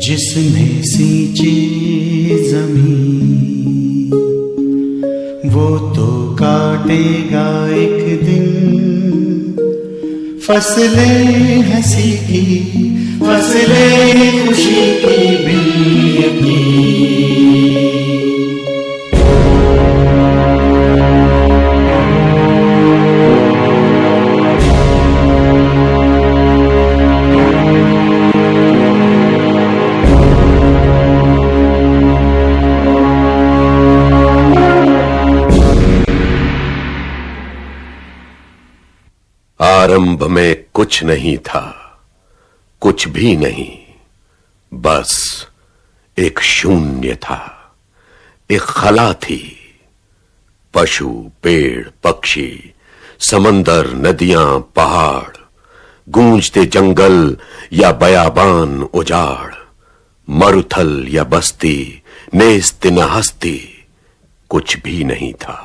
जिसने सींची जमीन वो तो काटेगा एक दिन फसलें हंसी की, फसलें खुशी की बिल्यकीन। आरंभ में कुछ नहीं था, कुछ भी नहीं, बस एक शून्य था, एक खला थी। पशु, पेड़, पक्षी, समंदर, नदियां, पहाड़, गूंजते जंगल या बयाबान उजाड़, मरुथल या बस्ती, नेस्त न हस्ती, कुछ भी नहीं था।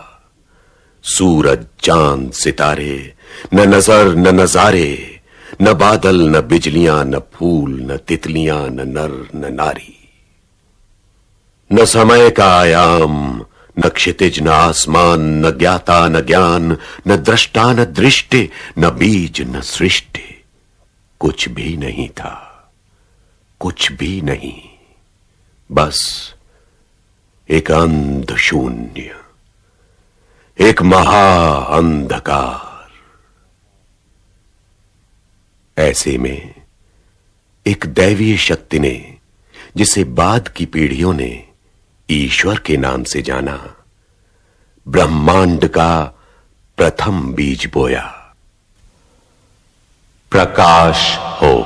सूरज, चांद, सितारे, न नजर न नजारे, न बादल न बिजलियां, न फूल न तितलियां, न नर न नारी। न समय का आयाम, न क्षितिज न आसमान, न ज्ञाता न ज्ञान, न दृष्टा न दृष्टि, न बीज न सृष्टि, कुछ भी नहीं था, कुछ भी नहीं, बस एक अंध शून्य, एक महा अंधकार। ऐसे में एक दैवीय शक्ति ने, जिसे बाद की पीढ़ियों ने ईश्वर के नाम से जाना, ब्रह्मांड का प्रथम बीज बोया। प्रकाश हो।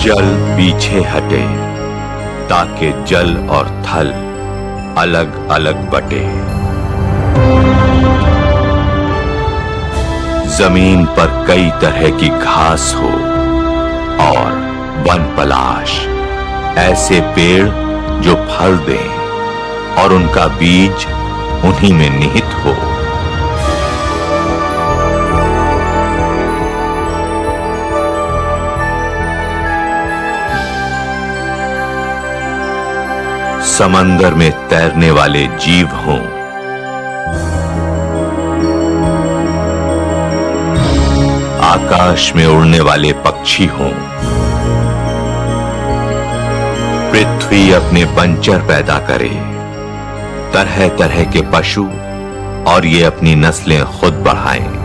जल पीछे हटे ताकि जल और थल अलग अलग बटे। जमीन पर कई तरह की घास हो और वन पलाश, ऐसे पेड़ जो फल दें और उनका बीज उन्हीं में निहित हो। समंदर में तैरने वाले जीव हों, आकाश में उड़ने वाले पक्षी हों, पृथ्वी अपने पंचर पैदा करे, तरह तरह के पशु, और ये अपनी नस्लें खुद बढ़ाएं।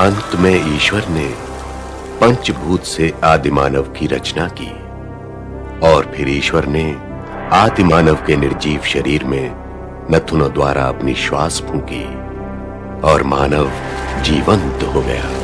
अंत में ईश्वर ने पंचभूत से आदिमानव की रचना की और फिर ईश्वर ने आदिमानव के निर्जीव शरीर में नथुनों द्वारा अपनी श्वास फूंकी और मानव जीवंत हो गया।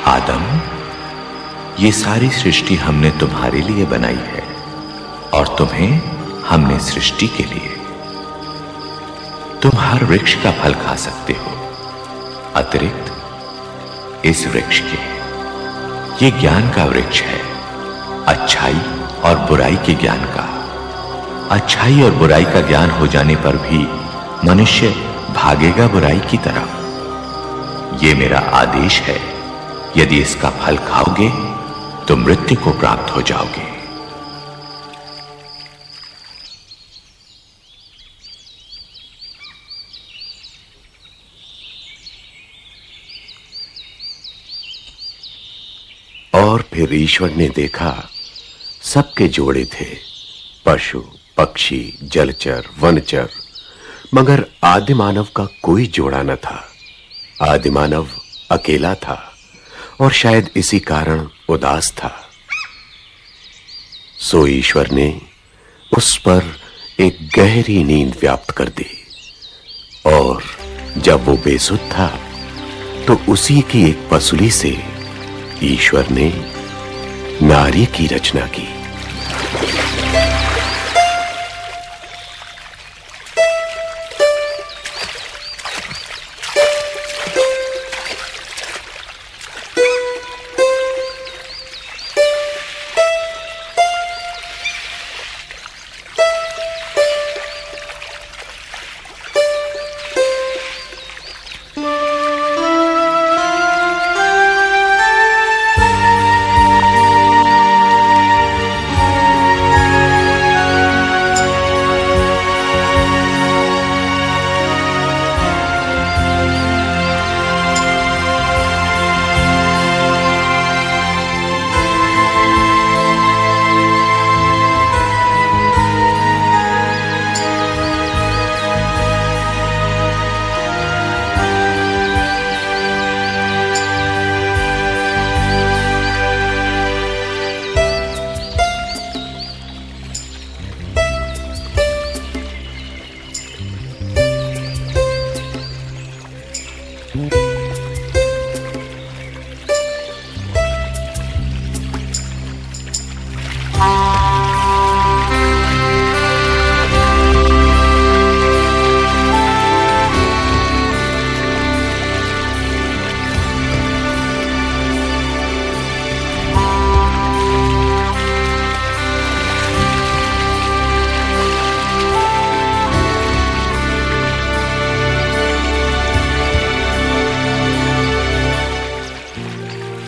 आदम, ये सारी सृष्टि हमने तुम्हारे लिए बनाई है और तुम्हें हमने सृष्टि के लिए। तुम हर वृक्ष का फल खा सकते हो अतिरिक्त इस वृक्ष के। ये ज्ञान का वृक्ष है, अच्छाई और बुराई के ज्ञान का। अच्छाई और बुराई का ज्ञान हो जाने पर भी मनुष्य भागेगा बुराई की तरफ। ये मेरा आदेश है, यदि इसका फल खाओगे तो मृत्यु को प्राप्त हो जाओगे। और फिर ईश्वर ने देखा सबके जोड़े थे, पशु पक्षी जलचर वनचर, मगर आदिमानव का कोई जोड़ा न था। आदिमानव अकेला था और शायद इसी कारण उदास था। सो ईश्वर ने उस पर एक गहरी नींद व्याप्त कर दी और जब वो बेसुध था तो उसी की एक पसुली से ईश्वर ने नारी की रचना की।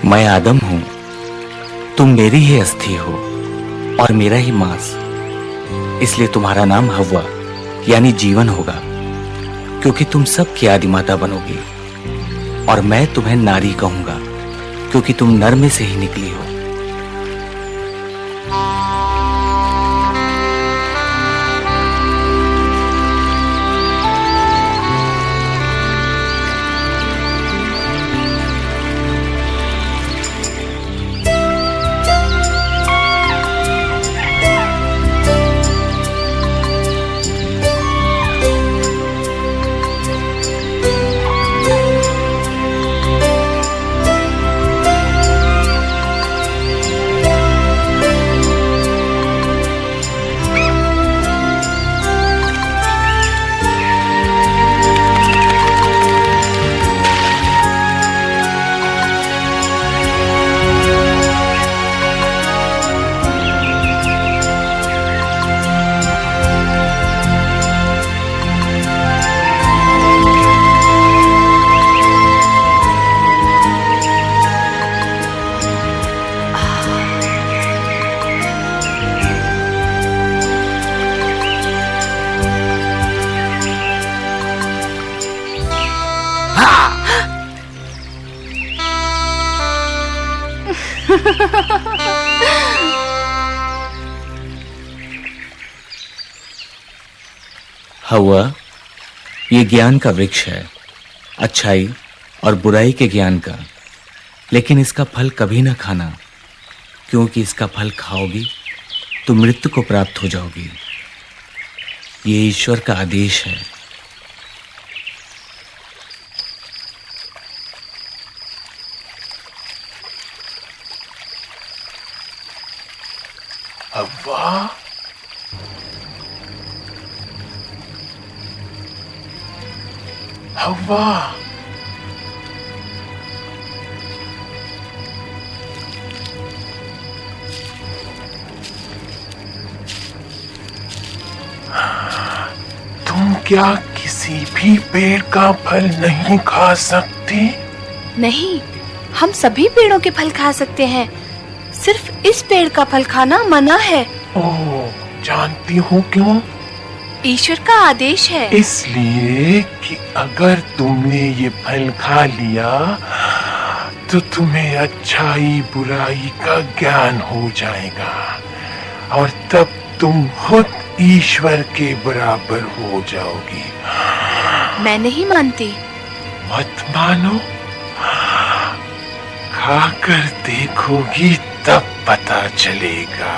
मैं आदम हूं, तुम मेरी ही अस्थि हो और मेरा ही मांस, इसलिए तुम्हारा नाम हव्वा यानी जीवन होगा, क्योंकि तुम सबकी आदि माता बनोगी। और मैं तुम्हें नारी कहूंगा, क्योंकि तुम नर में से ही निकली हो। हव्वा, ये ज्ञान का वृक्ष है, अच्छाई और बुराई के ज्ञान का, लेकिन इसका फल कभी ना खाना, क्योंकि इसका फल खाओगी तो मृत्यु को प्राप्त हो जाओगी। ये ईश्वर का आदेश है। हव्वा, हव्वा, तुम क्या किसी भी पेड़ का फल नहीं खा सकती? नहीं, हम सभी पेड़ों के फल खा सकते हैं, सिर्फ इस पेड़ का फल खाना मना है। ओह, जानती हूँ क्यों? ईश्वर का आदेश है। इसलिए कि अगर तुमने ये फल खा लिया तो तुम्हें अच्छाई बुराई का ज्ञान हो जाएगा और तब तुम खुद ईश्वर के बराबर हो जाओगी। मैं नहीं मानती। मत मानो, खाकर देखोगी तब पता चलेगा।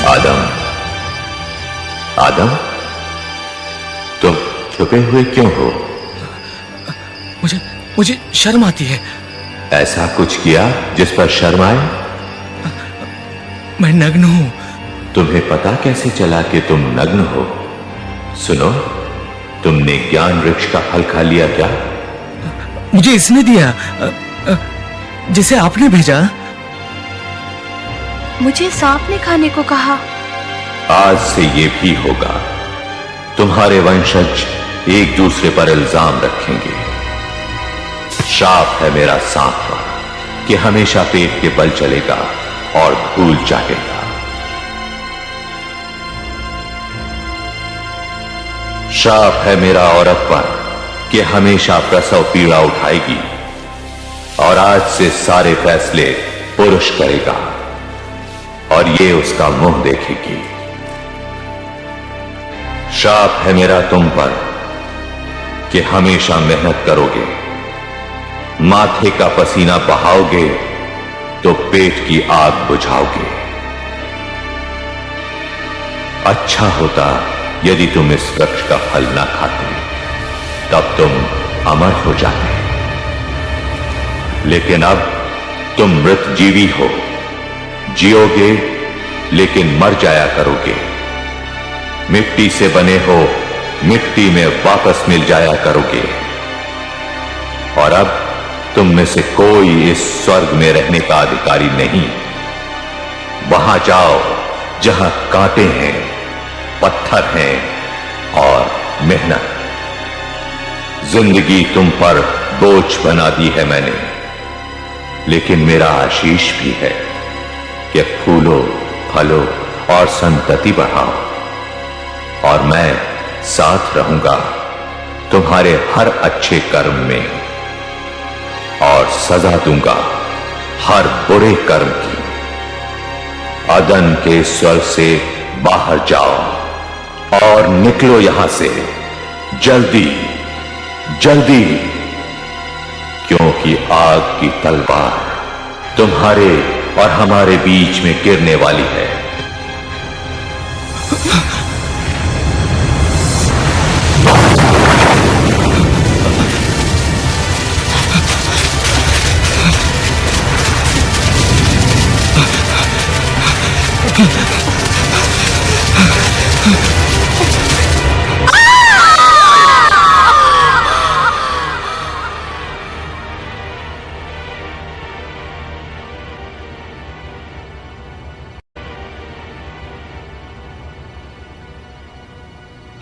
आदम, आदम, तुम छुपे हुए क्यों हो? मुझे शर्म आती है। ऐसा कुछ किया जिस पर शर्म आए? मैं नग्न हूं। तुम्हें पता कैसे चला कि तुम नग्न हो? सुनो, तुमने ज्ञान वृक्ष का फल खा लिया क्या? मुझे इसने दिया। जिसे आपने भेजा? मुझे सांप ने खाने को कहा। आज से ये भी होगा। तुम्हारे वंशज एक दूसरे पर इल्जाम रखेंगे। शाप है मेरा सांप पर कि हमेशा पेट के बल चलेगा और धूल चाटेगा। शाप है मेरा औरत पर कि हमेशा प्रसव पीड़ा उठाएगी और आज से सारे फैसले पुरुष करेगा और ये उसका मुंह देखेगी। शाप है मेरा तुम पर कि हमेशा मेहनत करोगे, माथे का पसीना बहाओगे तो पेट की आग बुझाओगे। अच्छा होता यदि तुम इस वृक्ष का फल ना खाते, तब तुम अमर हो जाते। लेकिन अब तुम मृत जीवी हो, जियोगे लेकिन मर जाया करोगे। मिट्टी से बने हो, मिट्टी में वापस मिल जाया करोगे। और अब तुम में से कोई इस स्वर्ग में रहने का अधिकारी नहीं। वहां जाओ जहां कांटे हैं, पत्थर हैं और मेहनत। जिंदगी तुम पर बोझ बना दी है मैंने, लेकिन मेरा आशीष भी है कि फूलो, फलो और संतति बढ़ाओ। और मैं साथ रहूंगा तुम्हारे हर अच्छे कर्म में और सजा दूंगा हर बुरे कर्म की। अदन के स्वर्ग से बाहर जाओ और निकलो यहां से जल्दी जल्दी, क्योंकि आग की तलवार तुम्हारे और हमारे बीच में गिरने वाली है।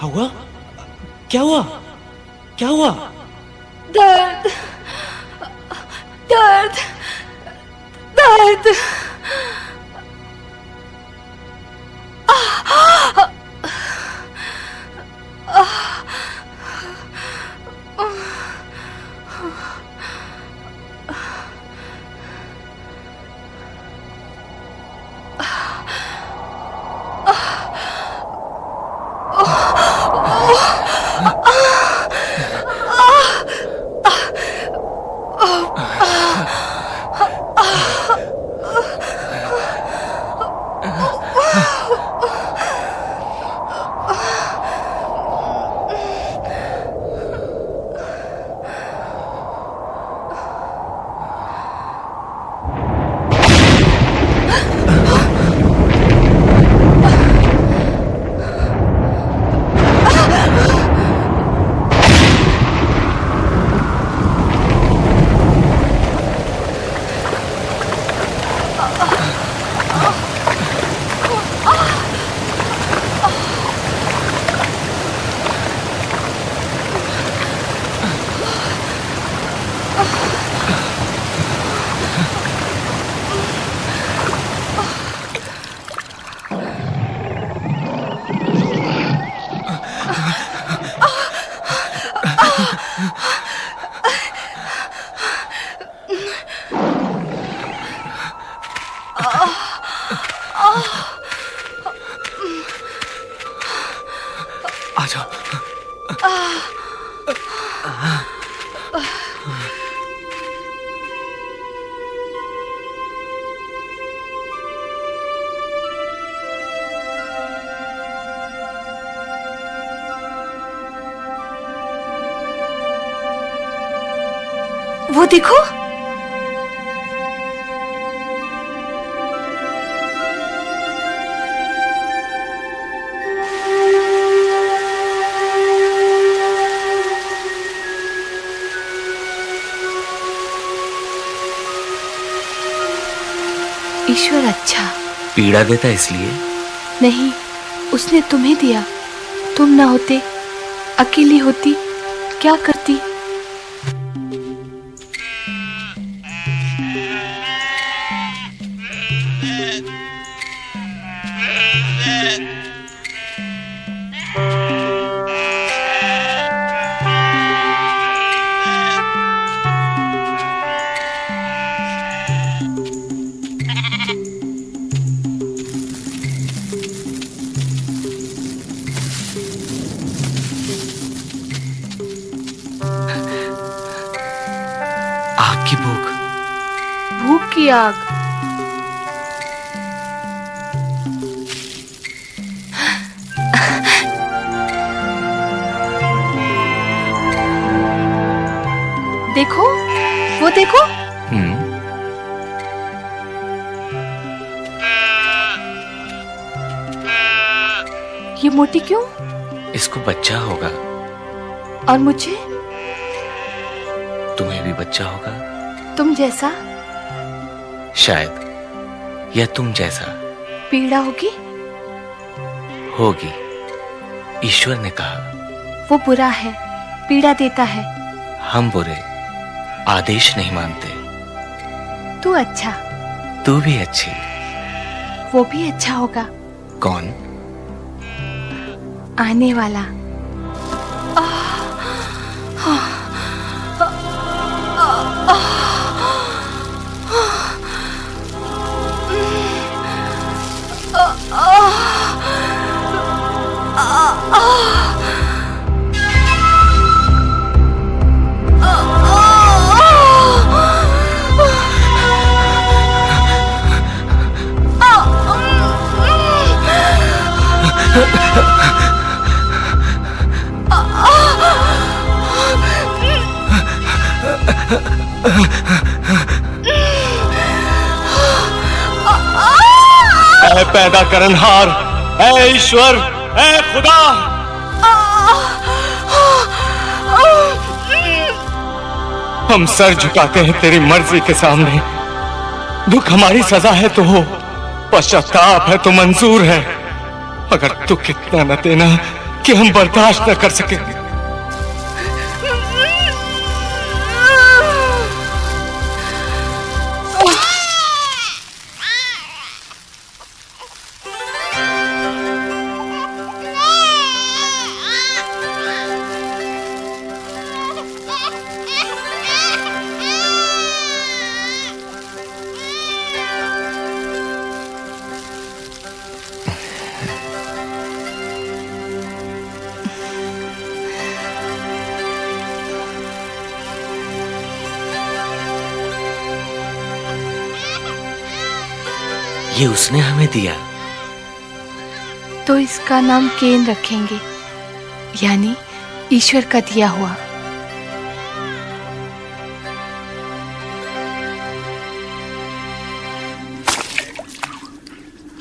हुआ? क्या हुआ? क्या हुआ? दर्द, दर्द, दर्द। आ जाओ। वो देखो, ईश्वर अच्छा। पीड़ा देता इसलिए? नहीं, उसने तुम्हें दिया। तुम ना होते, अकेली होती, क्या करती? आग की भूख। भूख की आग। देखो, वो देखो। ये मोटी क्यों? इसको बच्चा होगा। और मुझे? तुम्हें भी बच्चा होगा। तुम जैसा? शायद, या तुम जैसा। पीड़ा होगी? होगी। ईश्वर ने कहा। वो बुरा है, पीड़ा देता है। हम बुरे, आदेश नहीं मानते। तू अच्छा। तू भी अच्छी। वो भी अच्छा होगा। कौन? आने वाला। ऐ पैदा करनहार, ऐ ईश्वर, ऐ खुदा, हम सर झुकाते हैं तेरी मर्जी के सामने। दुख हमारी सजा है तो हो, पश्चाताप है तो मंजूर है, मगर दुख इतना न देना कि हम बर्दाश्त न कर सके। ये उसने हमें दिया। तो इसका नाम केन रखेंगे, यानी ईश्वर का दिया हुआ।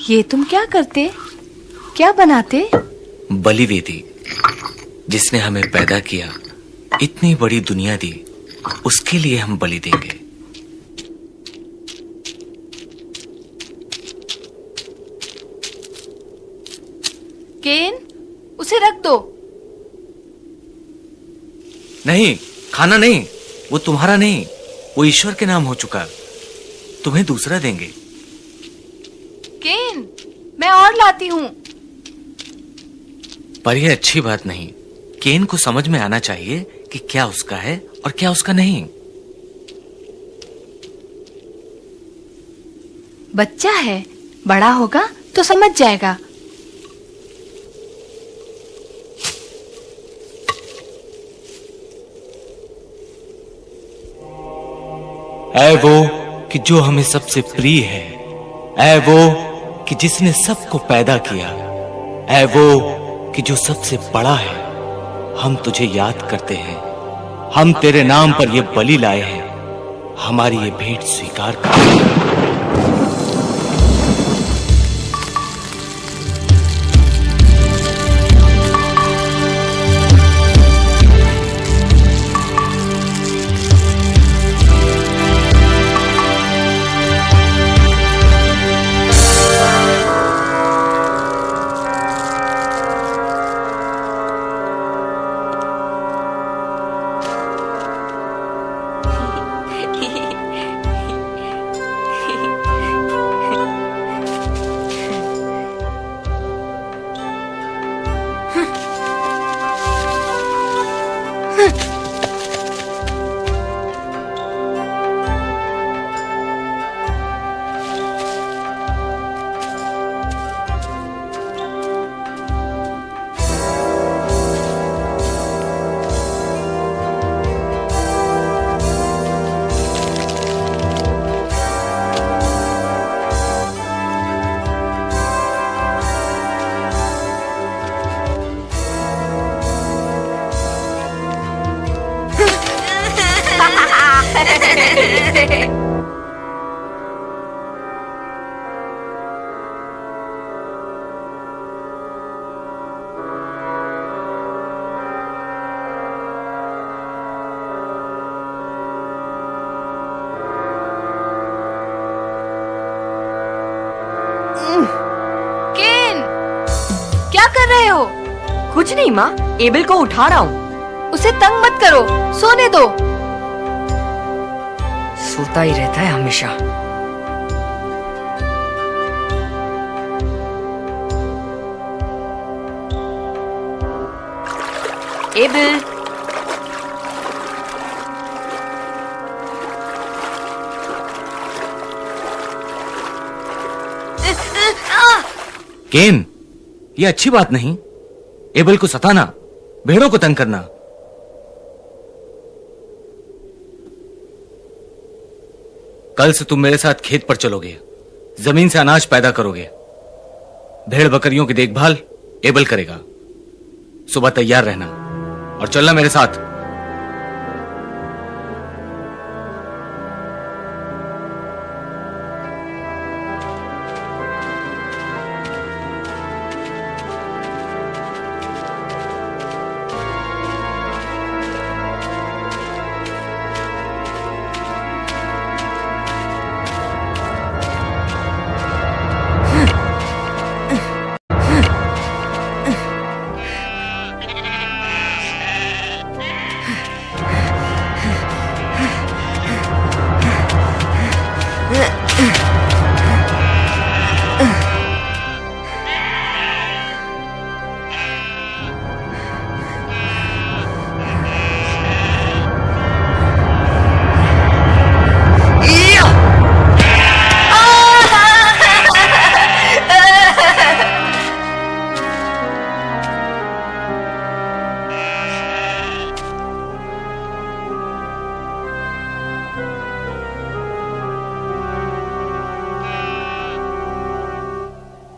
ये तुम क्या करते, क्या बनाते? बलि वेदी। जिसने हमें पैदा किया, इतनी बड़ी दुनिया दी, उसके लिए हम बलि देंगे। केन, उसे रख दो। नहीं, खाना नहीं, वो तुम्हारा नहीं, वो ईश्वर के नाम हो चुका। तुम्हें दूसरा देंगे। केन, मैं और लाती हूँ। पर यह अच्छी बात नहीं। केन को समझ में आना चाहिए कि क्या उसका है और क्या उसका नहीं। बच्चा है, बड़ा होगा तो समझ जाएगा। ऐ वो कि जो हमें सबसे प्रिय है, ऐ वो कि जिसने सबको पैदा किया, ऐ वो कि जो सबसे बड़ा है, हम तुझे याद करते हैं। हम तेरे नाम पर ये बलि लाए हैं, हमारी ये भेंट स्वीकार कर। केन, क्या कर रहे हो? कुछ नहीं माँ, एबल को उठा रहा हूँ। उसे तंग मत करो, सोने दो। सोता ही रहता है हमेशा। एबल, केन, ये अच्छी बात नहीं। एबल को सताना, भेड़ों को तंग करना। कल से तुम मेरे साथ खेत पर चलोगे, जमीन से अनाज पैदा करोगे। भेड़ बकरियों की देखभाल एबल करेगा। सुबह तैयार रहना और चलना मेरे साथ।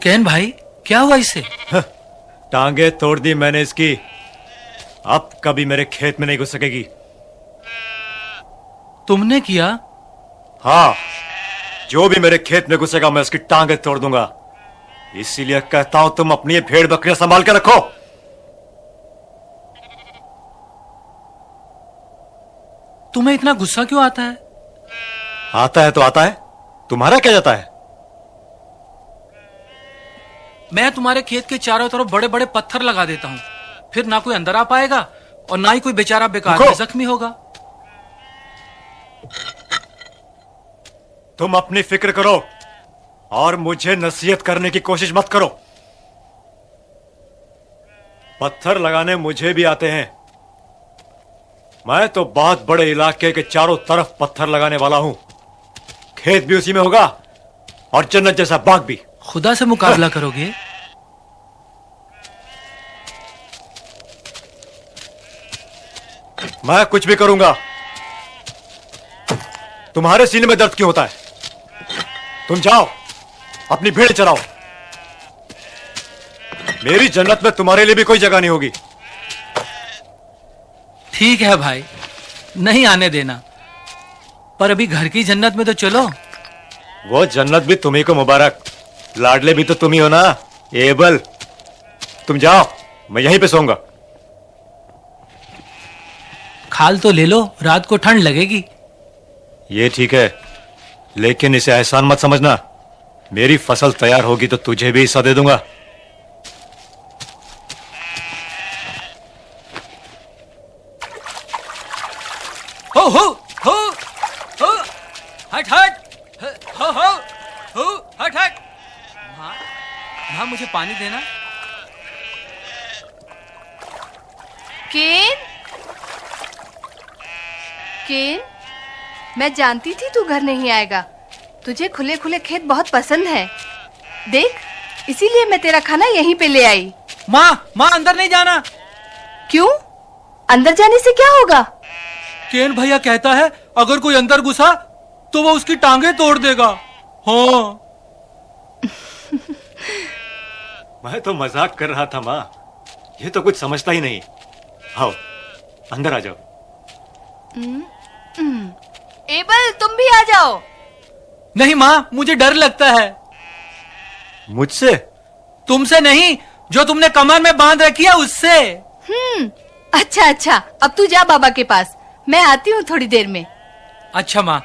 केन भाई, क्या हुआ इसे? टांगे तोड़ दी मैंने इसकी। अब कभी मेरे खेत में नहीं घुस सकेगी। तुमने किया? हाँ, जो भी मेरे खेत में घुसेगा मैं उसकी टांगे तोड़ दूंगा। इसीलिए कहता हूं तुम अपनी ये भेड़ बकरियां संभाल के रखो। तुम्हें इतना गुस्सा क्यों आता है? आता है तो आता है, तुम्हारा क्या जाता है? मैं तुम्हारे खेत के चारों तरफ बड़े बड़े पत्थर लगा देता हूं, फिर ना कोई अंदर आ पाएगा और ना ही कोई बेचारा बेकार में जख्मी होगा। तुम अपनी फिक्र करो और मुझे नसीहत करने की कोशिश मत करो। पत्थर लगाने मुझे भी आते हैं। मैं तो बहुत बड़े इलाके के चारों तरफ पत्थर लगाने वाला हूं। खेत भी उसी में होगा और जन्नत जैसा बाग भी। खुदा से मुकाबला करोगे? मैं कुछ भी करूंगा। तुम्हारे सीने में दर्द क्यों होता है? तुम जाओ अपनी भेड़ चराओ। मेरी जन्नत में तुम्हारे लिए भी कोई जगह नहीं होगी। ठीक है भाई, नहीं आने देना, पर अभी घर की जन्नत में तो चलो। वो जन्नत भी तुम्ही को मुबारक। लाडले भी तो तुम ही हो ना एबल। तुम जाओ, मैं यहीं पे सोऊंगा। खाल तो ले लो, रात को ठंड लगेगी। ये ठीक है, लेकिन इसे एहसान मत समझना। मेरी फसल तैयार होगी तो तुझे भी हिस्सा दे दूंगा। हो हो हो हो। मुझे पानी देना। केन, केन, मैं जानती थी तू घर नहीं आएगा। तुझे खुले खुले खेत बहुत पसंद है। देख, इसीलिए मैं तेरा खाना यहीं पे ले आई। माँ अंदर नहीं जाना। क्यों? अंदर जाने से क्या होगा? केन भैया कहता है अगर कोई अंदर घुसा तो वो उसकी टांगे तोड़ देगा। हाँ। मैं तो मजाक कर रहा था माँ, ये तो कुछ समझता ही नहीं। आओ अंदर आ जाओ। एबल, तुम भी आ जाओ। नहीं माँ, मुझे डर लगता है। मुझसे? तुमसे नहीं, जो तुमने कमर में बांध रखी है उससे। अच्छा, अब तू जा बाबा के पास, मैं आती हूँ थोड़ी देर में। अच्छा माँ।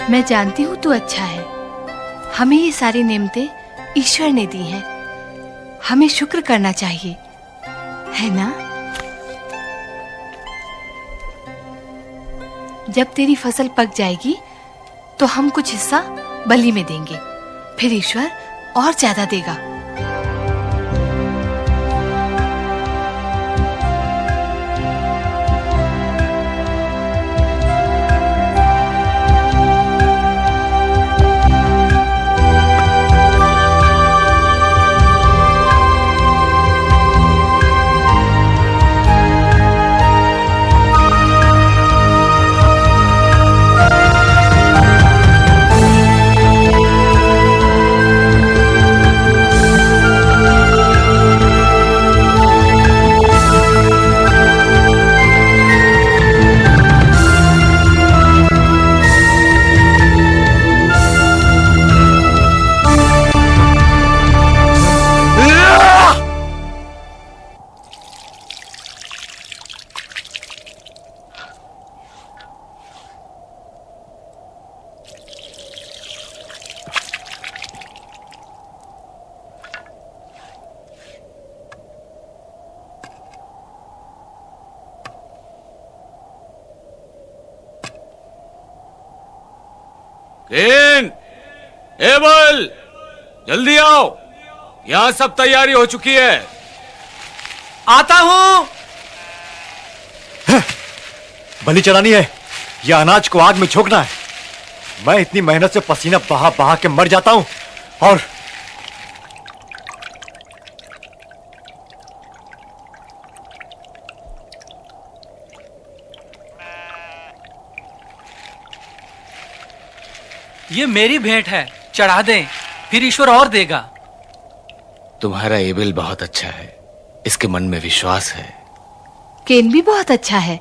मैं जानती हूँ तू अच्छा है। हमें ये सारी नेमतें ईश्वर ने दी हैं। हमें शुक्र करना चाहिए, है ना? जब तेरी फसल पक जाएगी तो हम कुछ हिस्सा बलि में देंगे, फिर ईश्वर और ज्यादा देगा। केन, एबल, जल्दी आओ, यहां सब तैयारी हो चुकी है। आता हूँ। बलि चढ़ानी है या अनाज को आग में झोंकना है? मैं इतनी मेहनत से पसीना बहा बहा के मर जाता हूं और ये मेरी भेंट है, चढ़ा दें, फिर ईश्वर और देगा। तुम्हारा एबेल बहुत अच्छा है, इसके मन में विश्वास है। केन भी बहुत अच्छा है,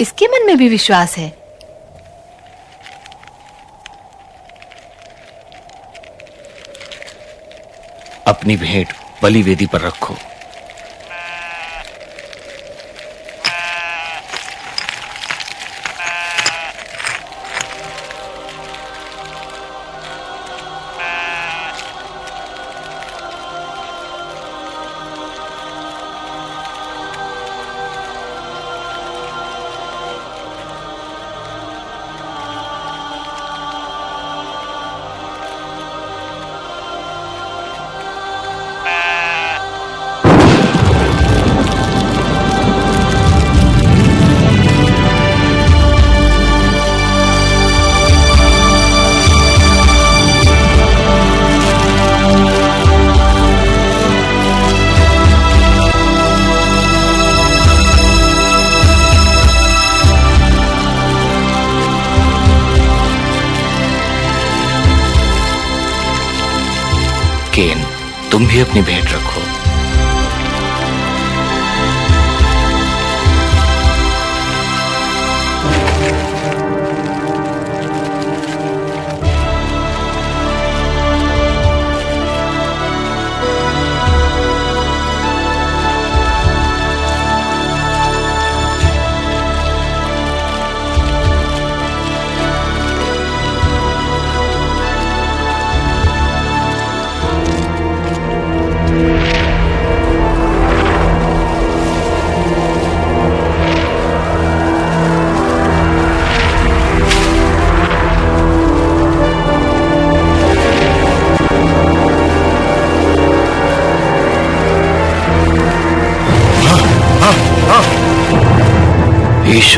इसके मन में भी विश्वास है। अपनी भेंट बलि वेदी पर रखो। केन, तुम भी अपनी भेंट रखो।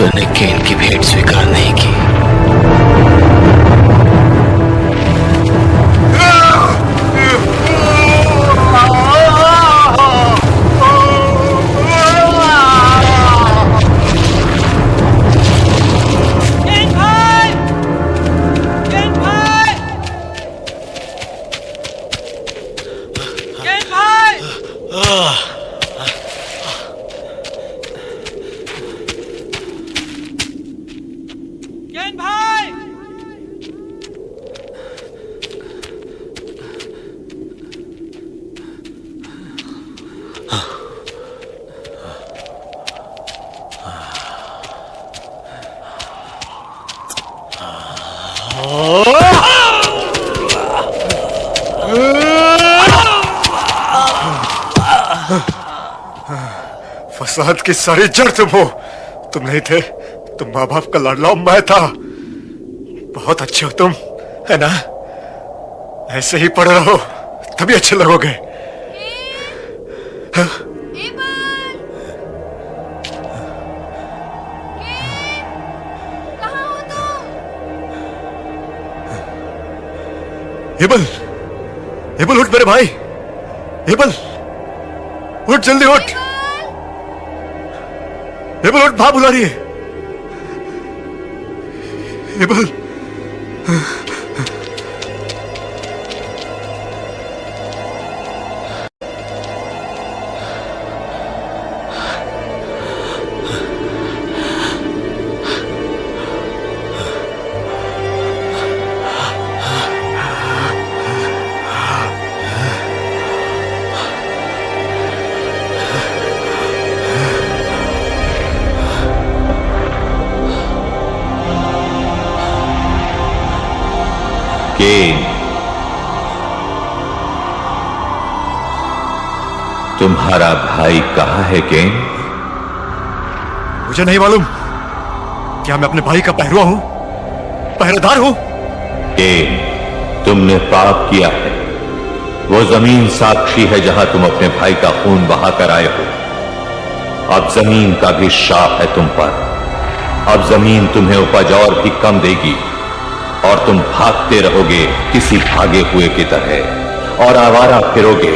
ईश्वर ने केन की भेंट स्वीकार नहीं की। फसाद की सारी जड़ तुम हो। तुम नहीं थे, तुम माँ बाप का लाडला मैं था। बहुत अच्छे हो तुम, है ना? ऐसे ही पड़े रहो तभी अच्छे लगोगे। हाँ? एबल, एबल उठ मेरे भाई, एबल उठ, जल्दी उठ। एबल उठ, मां बुला रही है। एबल, केन, तुम्हारा भाई कहाँ है केन? मुझे नहीं मालूम। क्या मैं अपने भाई का पहरुआ हूं, पहरेदार हूं? केन, तुमने पाप किया है। वो जमीन साक्षी है जहां तुम अपने भाई का खून बहा कर आए हो। अब जमीन का भी श्राप है तुम पर। अब जमीन तुम्हें उपज और भी कम देगी और तुम भागते रहोगे किसी भागे हुए की तरह और आवारा फिरोगे।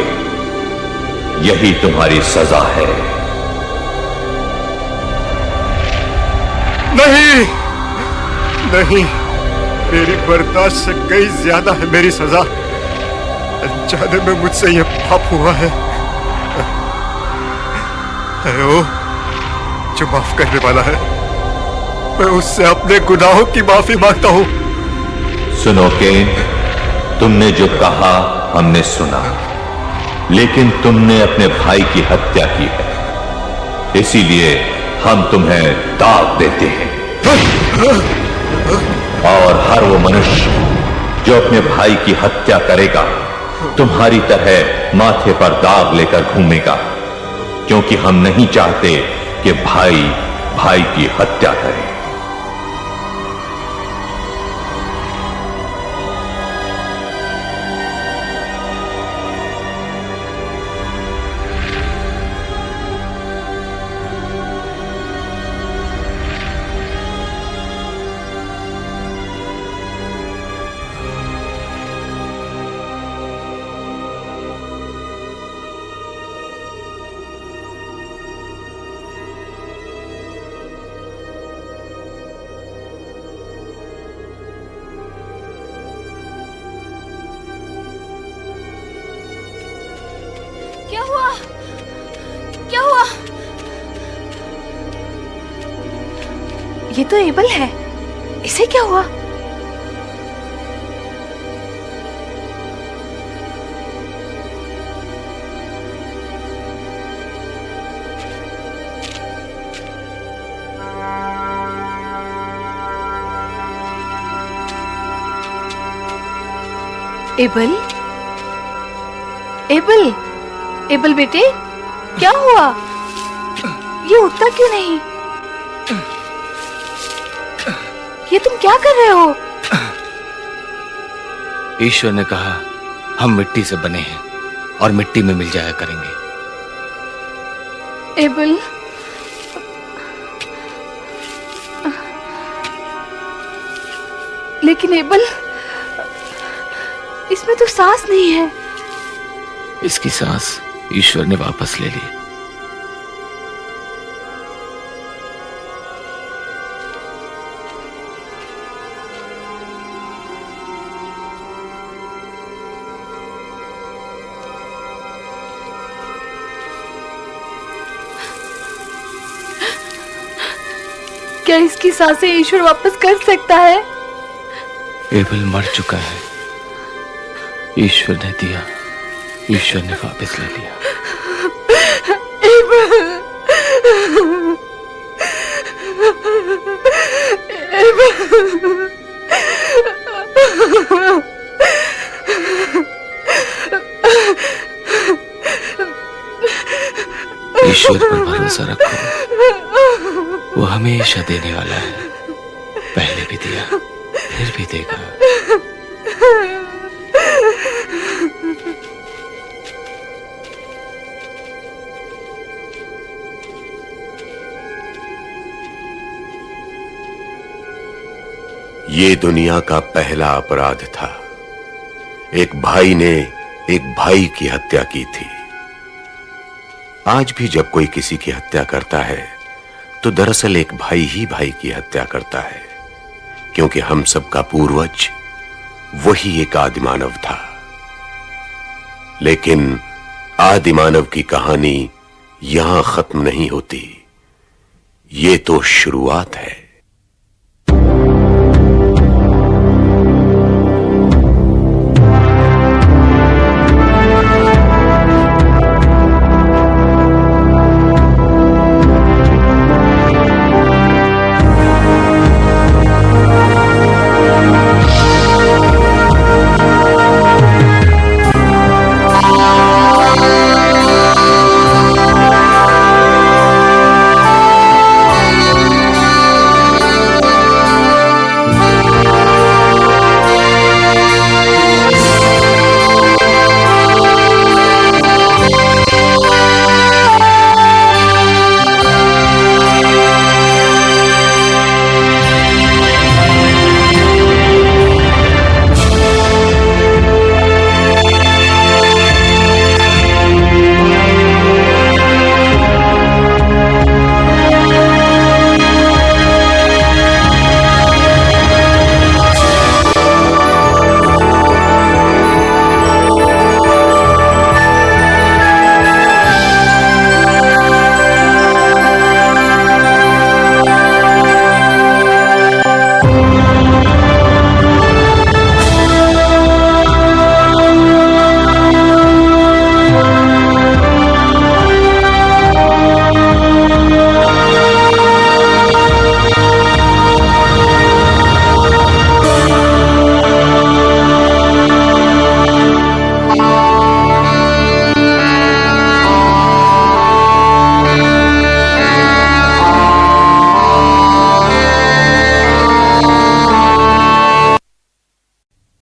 यही तुम्हारी सजा है। नहीं, नहीं, मेरी बर्दाश्त से कहीं ज्यादा है मेरी सजा। अनजाने में मुझसे यह पाप हुआ है। ओ, जो माफ करने वाला है, मैं उससे अपने गुनाहों की माफी मांगता हूं। सुनो केन, तुमने जो कहा हमने सुना, लेकिन तुमने अपने भाई की हत्या की है। इसीलिए हम तुम्हें दाग देते हैं। और हर वो मनुष्य जो अपने भाई की हत्या करेगा तुम्हारी तरह माथे पर दाग लेकर घूमेगा, क्योंकि हम नहीं चाहते कि भाई भाई की हत्या करे। क्या हुआ? क्या हुआ? ये तो एबल है। इसे क्या हुआ? एबल, एबल, एबल बेटे, क्या हुआ? ये उठता क्यों नहीं? ये तुम क्या कर रहे हो? ईश्वर ने कहा हम मिट्टी से बने हैं और मिट्टी में मिल जाया करेंगे। एबल, लेकिन एबल, इसमें तो सांस नहीं है। इसकी सांस ईश्वर ने वापस ले ली। क्या इसकी सांसें ईश्वर वापस कर सकता है? एबल मर चुका है। ईश्वर ने दिया, ईश्वर ने वापस ले लिया। ईश्वर पर भरोसा रखो, वो हमेशा देने वाला है। पहले भी दिया, फिर भी देगा। ये दुनिया का पहला अपराध था। एक भाई ने एक भाई की हत्या की थी। आज भी जब कोई किसी की हत्या करता है तो दरअसल एक भाई ही भाई की हत्या करता है, क्योंकि हम सबका पूर्वज वही एक आदिमानव था। लेकिन आदिमानव की कहानी यहां खत्म नहीं होती। ये तो शुरुआत है।